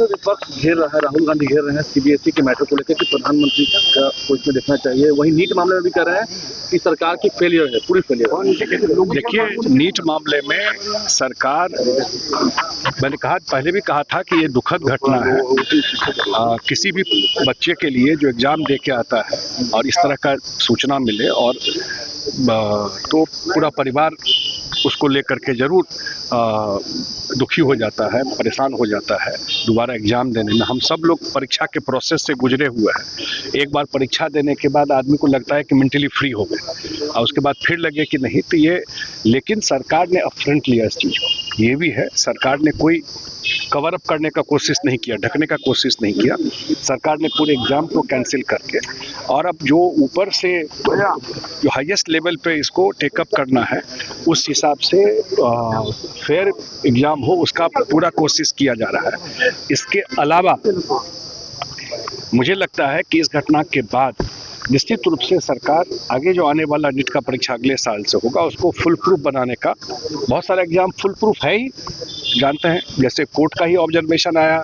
विपक्ष घेर रहा है, राहुल गांधी घेर रहे हैं सीबीएसई के मैटर को लेकर कि प्रधानमंत्री को इसमें देखना चाहिए। वही नीट मामले में भी कह रहे हैं कि सरकार की फेलियर है, पूरी फेलियर है। देखिए, नीट मामले में सरकार, मैंने कहा पहले भी कहा था कि ये दुखद घटना है। किसी भी बच्चे के लिए जो एग्जाम दे के आता है और इस तरह का सूचना मिले और तो पूरा परिवार उसको लेकर के जरूर दुखी हो जाता है, परेशान हो जाता है दोबारा एग्जाम देने में। हम सब लोग परीक्षा के प्रोसेस से गुजरे हुए हैं। एक बार परीक्षा देने के बाद आदमी को लगता है कि मेंटली फ्री हो गए और उसके बाद फिर लगे कि नहीं, तो ये, लेकिन सरकार ने अपफ्रंट लिया इस चीज़ को। ये भी है, सरकार ने कोई कवर अप करने का कोशिश नहीं किया, ढकने का कोशिश नहीं किया। सरकार ने पूरे एग्जाम को कैंसिल करके और अब जो ऊपर से जो हाईएस्ट लेवल पे इसको टेकअप करना है उस हिसाब से फेयर एग्जाम हो उसका पूरा कोशिश किया जा रहा है। इसके अलावा मुझे लगता है कि इस घटना के बाद निश्चित रूप से सरकार आगे जो आने वाला नीट का परीक्षा अगले साल से होगा उसको फुल प्रूफ बनाने का, बहुत सारा एग्जाम फुल प्रूफ है ही, जानते हैं, जैसे कोर्ट का ही ऑब्जर्वेशन आया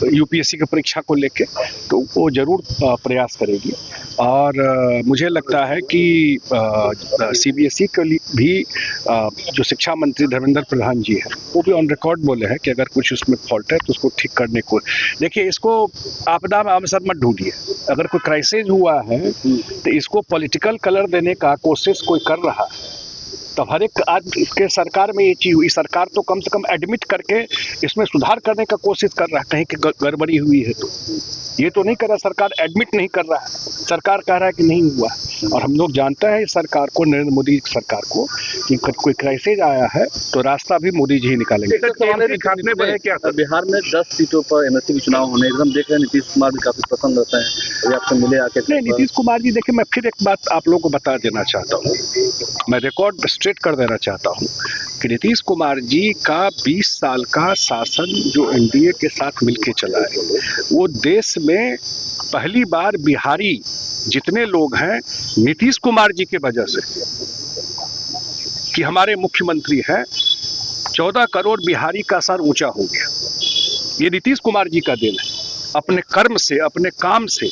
यूपीएससी की परीक्षा को लेके, तो वो जरूर प्रयास करेगी। और मुझे लगता है कि सीबीएसई के लिए भी जो शिक्षा मंत्री धर्मेंद्र प्रधान जी हैं वो भी ऑन रिकॉर्ड बोले हैं कि अगर कुछ उसमें फॉल्ट है तो उसको ठीक करने को, देखिए इसको आपदा में अवसर मत ढूंढिए। अगर कोई क्राइसिस हुआ है तो इसको पॉलिटिकल कलर देने का कोशिश कोई कर रहा है, तब हर एक आज के सरकार में ये चीज़ हुई। सरकार तो कम से कम एडमिट करके इसमें सुधार करने का कोशिश कर रहा है, कहीं की गड़बड़ी हुई है तो ये तो नहीं कर रहा, सरकार एडमिट नहीं कर रहा है, सरकार कह रहा है कि नहीं हुआ। और हम लोग जानते हैं सरकार को, नरेंद्र मोदी सरकार को, कि कोई क्राइसिस आया है तो रास्ता भी मोदी जी ही निकालेंगे। बिहार में 10 सीटों पर एमएससी के चुनाव होने, एकदम देख रहे हैं नीतीश कुमार भी काफी पसंद रहते हैं, अभी आपसे मिले आके। नहीं, नीतीश कुमार जी, देखिए मैं फिर एक बात आप लोगों को बता देना चाहता हूँ, मैं रिकॉर्ड स्ट्रेट कर देना चाहता हूँ कि नीतीश कुमार जी का 20 साल का शासन जो एनडीए के साथ मिलके चला है, वो देश में पहली बार बिहारी जितने लोग हैं नीतीश कुमार जी के वजह से, कि हमारे मुख्यमंत्री हैं, 14 करोड़ बिहारी का सर ऊंचा हो गया। ये नीतीश कुमार जी का देन है, अपने कर्म से, अपने काम से।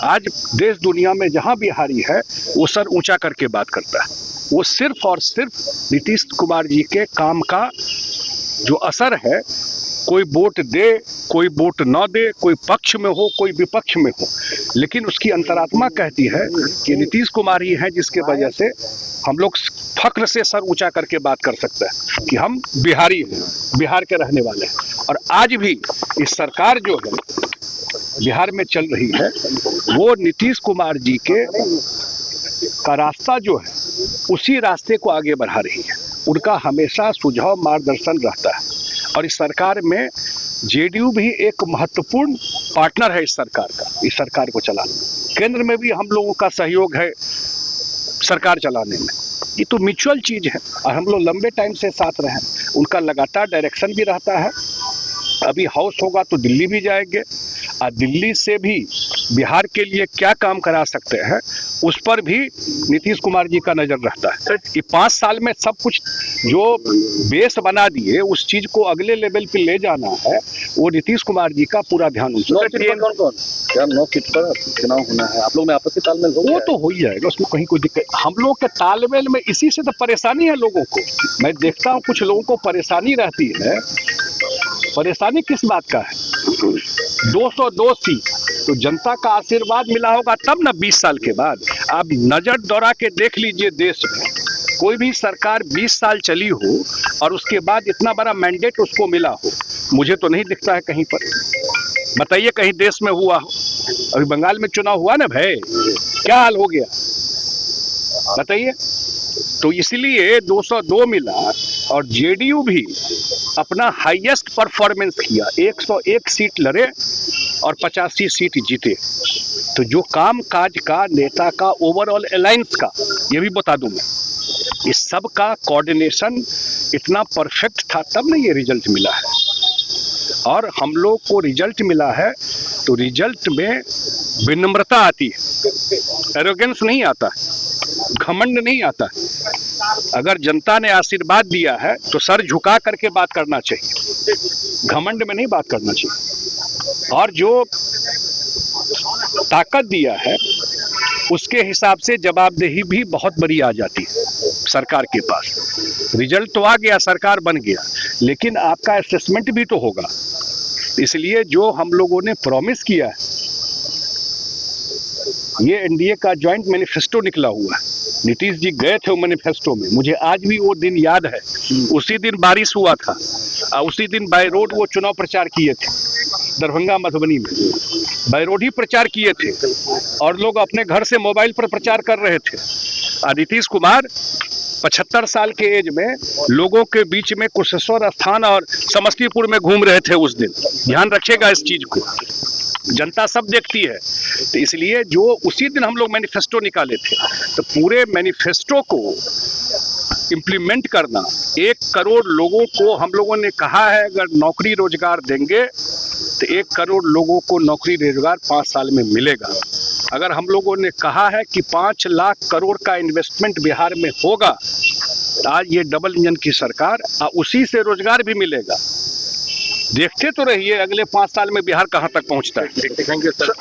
आज देश दुनिया में जहां बिहारी है वो सर ऊंचा करके बात करता है। वो सिर्फ और सिर्फ नीतीश कुमार जी के काम का जो असर है, कोई वोट दे, कोई वोट न दे, कोई पक्ष में हो, कोई विपक्ष में हो, लेकिन उसकी अंतरात्मा कहती है कि नीतीश कुमार ही है जिसके वजह से हम लोग फक्र से सर ऊंचा करके बात कर सकते हैं कि हम बिहारी हैं, बिहार के रहने वाले हैं। और आज भी इस सरकार जो है बिहार में चल रही है, वो नीतीश कुमार जी के का रास्ता जो है उसी रास्ते को आगे बढ़ा रही है। उनका हमेशा सुझाव मार्गदर्शन रहता है और इस सरकार में जेडीयू भी एक महत्वपूर्ण पार्टनर है इस सरकार का, इस सरकार को चलाने में। केंद्र में भी हम लोगों का सहयोग है सरकार चलाने में। ये तो म्यूचुअल चीज है और हम लोग लंबे टाइम से साथ रहे, उनका लगातार डायरेक्शन भी रहता है। अभी हाउस होगा तो दिल्ली भी जाएंगे और दिल्ली से भी बिहार के लिए क्या काम करा सकते हैं उस पर भी नीतीश कुमार जी का नजर रहता है। ये 5 साल में सब कुछ जो बेस बना दिए, उस चीज को अगले लेवल पे ले जाना है, वो नीतीश कुमार जी का पूरा ध्यान उनसे। क्या 9 सीट पर चुनाव होना है, आप लोग में आपसी तालमेल हो? वो तो हो ही जाएगा, उसमें कहीं कोई दिक्कत। हम लोग के तालमेल में इसी से तो परेशानी है लोगों को। मैं देखता हूँ कुछ लोगों को परेशानी रहती है। परेशानी किस बात का है? 202 सीट तो जनता का आशीर्वाद मिला होगा तब ना 20 साल के बाद। आप नजर दौड़ा के देख लीजिए, देश में कोई भी सरकार 20 साल चली हो और उसके बाद इतना बड़ा मैंडेट उसको मिला हो, मुझे तो नहीं दिखता है कहीं पर। बताइए कहीं देश में हुआ हो? अभी बंगाल में चुनाव हुआ ना भाई, क्या हाल हो गया बताइए। तो इसलिए 202 मिला और जेडीयू भी अपना हाईएस्ट परफॉर्मेंस किया, 101 सीट लड़े और 85 सीट जीते। तो जो काम काज का, नेता का, ओवरऑल अलायंस का, ये भी बता दूं मैं, इस सब का कोऑर्डिनेशन इतना परफेक्ट था तब ना ये रिजल्ट मिला है। और हम लोग को रिजल्ट मिला है तो रिजल्ट में विनम्रता आती है, एरोगेंस नहीं आता है, घमंड नहीं आता है। अगर जनता ने आशीर्वाद दिया है तो सर झुका करके बात करना चाहिए, घमंड में नहीं बात करना चाहिए। और जो ताकत दिया है उसके हिसाब से जवाबदेही भी बहुत बड़ी आ जाती है सरकार के पास। रिजल्ट तो आ गया, सरकार बन गया, लेकिन आपका असेसमेंट भी तो होगा। इसलिए जो हम लोगों ने प्रॉमिस किया है, ये एनडीए का जॉइंट मैनिफेस्टो निकला हुआ है। नीतीश जी गए थे वो मैनिफेस्टो में, मुझे आज भी वो दिन याद है। उसी दिन बारिश हुआ था और उसी दिन बाय रोड वो चुनाव प्रचार किए थे दरभंगा मधुबनी में, बाय रोड ही प्रचार किए थे और लोग अपने घर से मोबाइल पर प्रचार कर रहे थे। नीतीश कुमार 75 साल के एज में लोगों के बीच में कुशेश्वर स्थान और समस्तीपुर में घूम रहे थे उस दिन। ध्यान रखिएगा इस चीज को, जनता सब देखती है। तो इसलिए जो उसी दिन हम लोग मैनिफेस्टो निकाले थे, तो पूरे मैनिफेस्टो को इम्प्लीमेंट करना, 1 करोड़ लोगों को हम लोगों ने कहा है अगर नौकरी रोजगार देंगे तो 1 करोड़ लोगों को नौकरी रोजगार 5 साल में मिलेगा। अगर हम लोगों ने कहा है कि 5 लाख करोड़ का इन्वेस्टमेंट बिहार में होगा, तो आज ये डबल इंजन की सरकार उसी से रोजगार भी मिलेगा। देखते तो रहिए अगले 5 साल में बिहार कहाँ तक पहुँचता है। Thank you sir.